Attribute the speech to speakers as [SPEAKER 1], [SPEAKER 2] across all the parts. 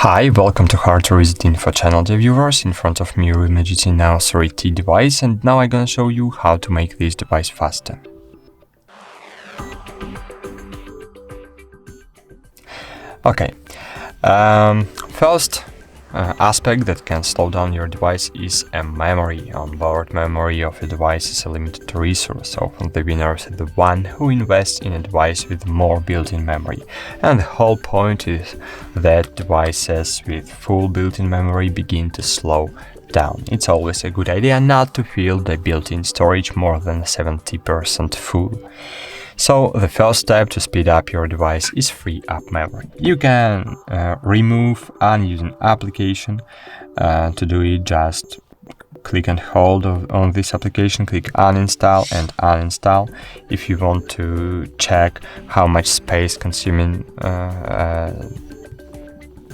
[SPEAKER 1] Hi, welcome to HardReset.Info channel, dear viewers. In front of me REALME GT Neo 3T device, and now I'm gonna show you how to make this device faster. Okay, first aspect that can slow down your device is a memory. Onboard memory of a device is a limited resource. Often the winner is the one who invests in a device with more built-in memory. And the whole point is that devices with full built-in memory begin to slow down. It's always a good idea not to fill the built-in storage more than 70% full. So the first step to speed up your device is free up memory. You can remove unused application. To do it, just click and hold on this application, click uninstall and uninstall. If you want to check how much space consuming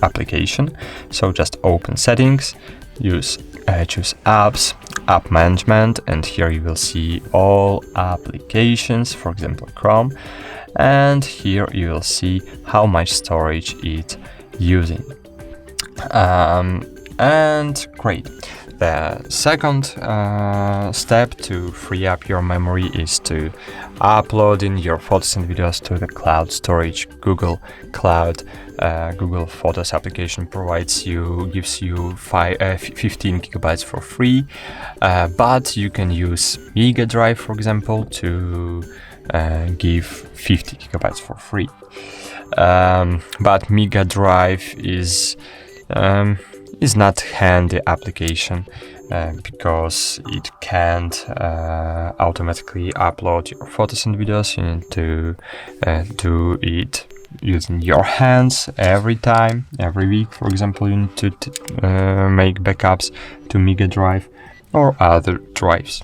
[SPEAKER 1] application, so just open settings, choose apps, app management, and here you will see all applications, for example Chrome, and here you will see how much storage it's using. And great. The second step to free up your memory is to upload in your photos and videos to the cloud storage. Google Cloud, Google Photos application gives you 15 gigabytes for free, but you can use Mega Drive, for example, to give 50 gigabytes for free. But Mega Drive is not handy application because it can't automatically upload your photos and videos. You need to do it using your hands every week. For example, you need to make backups to Mega Drive or other drives.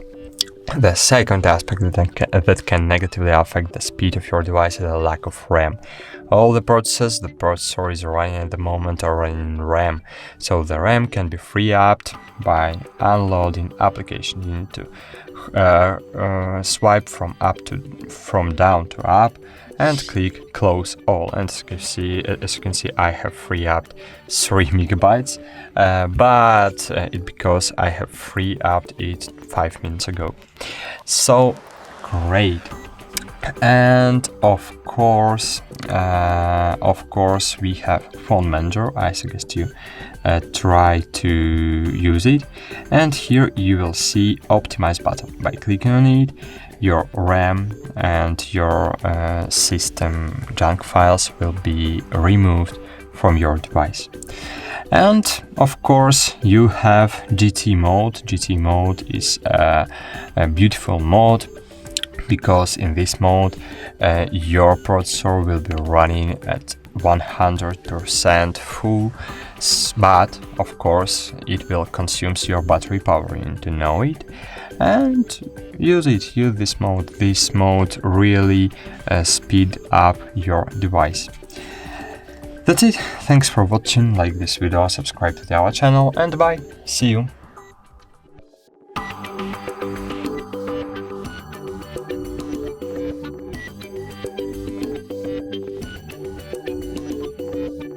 [SPEAKER 1] The second aspect that can negatively affect the speed of your device is a lack of RAM. All the processor is running at the moment are running in RAM, so the RAM can be freed up by unloading application. You need to swipe from down to up and click close all. And as you can see, I have freed up 3 megabytes, but it's because I have freed up it 5 minutes ago. So great. And of course we have phone manager. I suggest you try to use it, and here you will see optimize button. By clicking on it, your RAM and your system junk files will be removed from your device. And of course you have GT mode. GT mode is a beautiful mode, because in this mode your processor will be running at 100% full, but of course it will consume your battery power. You need to know it and use this mode. This mode really speed up your device. That's it. Thanks for watching. Like this video, subscribe to our channel, and bye. See you.